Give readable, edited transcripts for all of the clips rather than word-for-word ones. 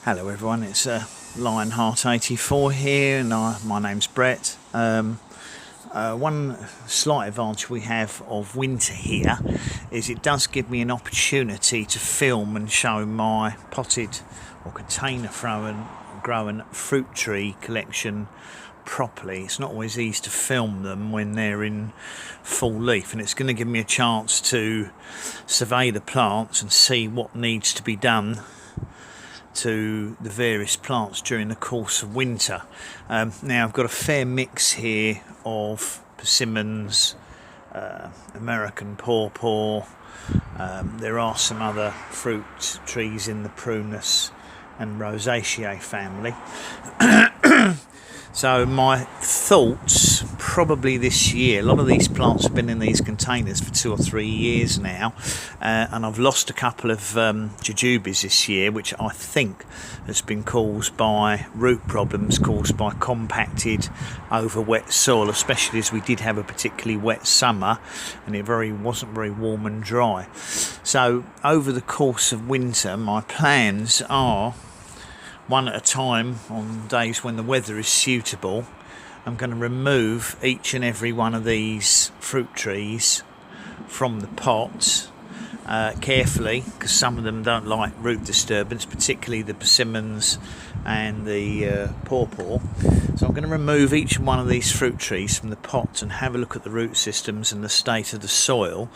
Hello everyone, it's Lionheart84 here, and my name's Brett. One slight advantage we have of winter here is it does give me an opportunity to film and show my potted or container grown fruit tree collection properly. It's not always easy to film them when they're in full leaf, and it's going to give me a chance to survey the plants and see what needs to be done to the various plants during the course of winter. Now I've got a fair mix here of persimmons, American pawpaw. There are some other fruit trees in the prunus and rosaceae family. So my thoughts probably this year, a lot of these plants have been in these containers for 2 or 3 years now, and I've lost a couple of jujubes this year, which I think has been caused by root problems caused by compacted over wet soil, especially as we did have a particularly wet summer and it wasn't very warm and dry. So over the course of winter my plans are, one at a time, on days when the weather is suitable, I'm going to remove each and every one of these fruit trees from the pots carefully, because some of them don't like root disturbance, particularly the persimmons and the pawpaw. So I'm going to remove each one of these fruit trees from the pot and have a look at the root systems and the state of the soil.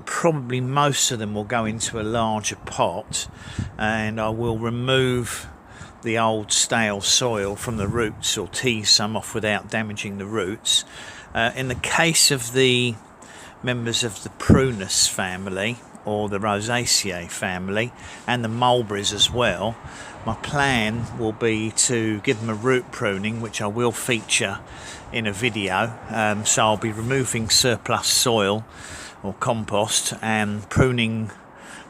Probably most of them will go into a larger pot, and I will remove the old stale soil from the roots, or tease some off without damaging the roots. In the case of the members of the prunus family or the rosaceae family and the mulberries as well, my plan will be to give them a root pruning, which I will feature in a video. So I'll be removing surplus soil or compost and pruning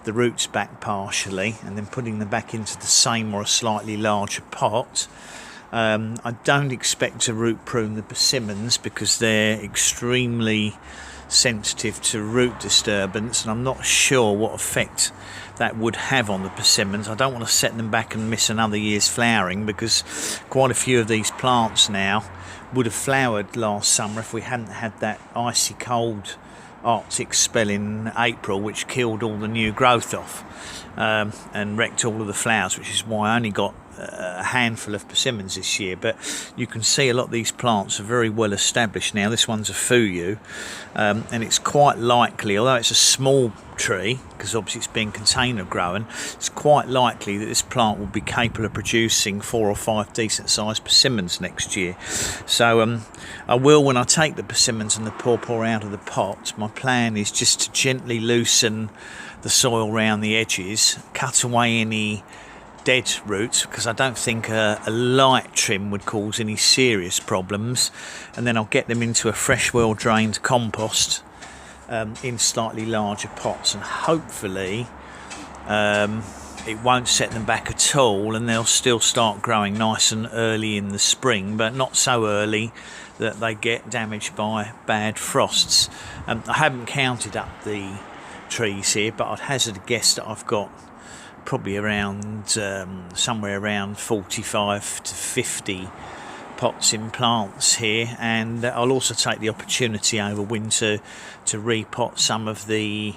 the roots back partially, and then putting them back into the same or a slightly larger pot. I don't expect to root prune the persimmons because they're extremely sensitive to root disturbance, and I'm not sure what effect that would have on the persimmons. I don't want to set them back and miss another year's flowering, because quite a few of these plants now would have flowered last summer if we hadn't had that icy cold Arctic spell in April, which killed all the new growth off and wrecked all of the flowers, which is why I only got a handful of persimmons this year. But you can see a lot of these plants are very well established now. This one's a fuyu, and it's quite likely, although it's a small tree because obviously it's being container grown, it's quite likely that this plant will be capable of producing 4 or 5 decent sized persimmons next year. So I will, when I take the persimmons and the pawpaw out of the pot, my plan is just to gently loosen the soil around the edges, cut away any dead roots, because I don't think a light trim would cause any serious problems, and then I'll get them into a fresh, well drained compost in slightly larger pots, and hopefully it won't set them back at all, and they'll still start growing nice and early in the spring, but not so early that they get damaged by bad frosts. I haven't counted up the trees here, but I'd hazard a guess that I've got probably around somewhere around 45 to 50 pots in plants here, and I'll also take the opportunity over winter to repot some of the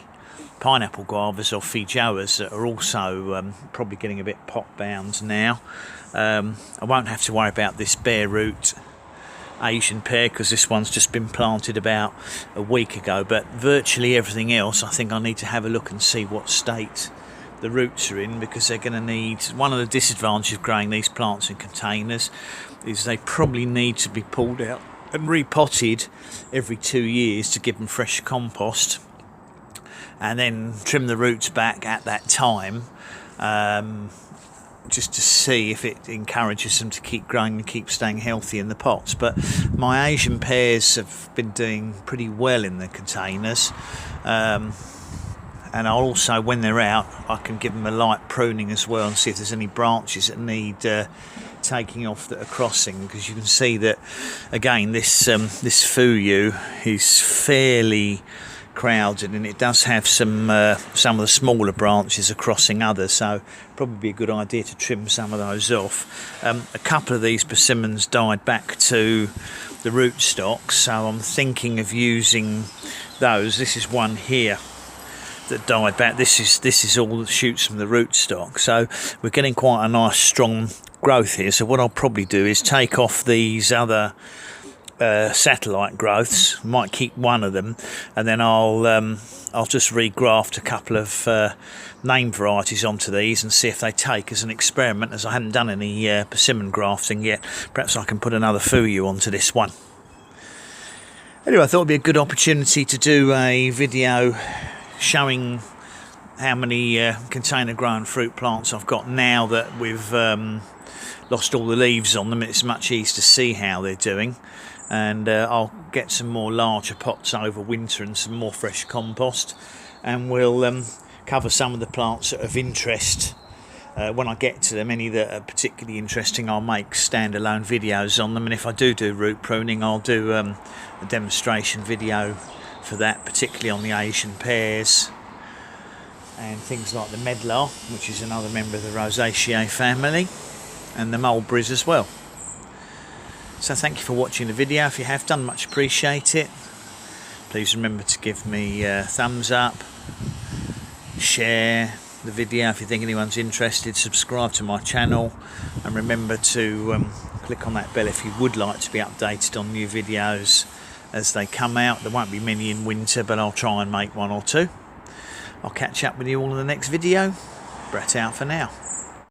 pineapple guavas or feijoas that are also probably getting a bit pot bound now. I won't have to worry about this bare root Asian pear because this one's just been planted about a week ago, but virtually everything else I think I need to have a look and see what state the roots are in, because they're going to need, one of the disadvantages of growing these plants in containers is they probably need to be pulled out and repotted every 2 years to give them fresh compost, and then trim the roots back at that time, just to see if it encourages them to keep growing and keep staying healthy in the pots. But my Asian pears have been doing pretty well in the containers, and I'll also, when they're out, I can give them a light pruning as well and see if there's any branches that need taking off that are crossing, because you can see that again this fuyu is fairly crowded, and it does have some of the smaller branches are crossing others, so probably be a good idea to trim some of those off. A couple of these persimmons died back to the rootstocks, so I'm thinking of using those. This is one here that died back. This is all the shoots from the rootstock, so we're getting quite a nice strong growth here. So what I'll probably do is take off these other satellite growths, might keep one of them, and then I'll just regraft a couple of name varieties onto these and see if they take as an experiment, as I hadn't done any persimmon grafting yet. Perhaps I can put another fuyu onto this one. Anyway, I thought it'd be a good opportunity to do a video showing how many container grown fruit plants I've got now that we've lost all the leaves on them. It's much easier to see how they're doing, and I'll get some more larger pots over winter and some more fresh compost, and we'll cover some of the plants that are of interest when I get to them. Any that are particularly interesting, I'll make standalone videos on them, and if I do root pruning, I'll do a demonstration video for that, particularly on the Asian pears and things like the medlar, which is another member of the Rosaceae family, and the mulberries as well. So thank you for watching the video. If you have done, much appreciate it. Please remember to give me a thumbs up, share the video if you think anyone's interested, subscribe to my channel, and remember to click on that bell if you would like to be updated on new videos as they come out. There won't be many in winter, but I'll try and make one or two. I'll catch up with you all in the next video. Brett out for now.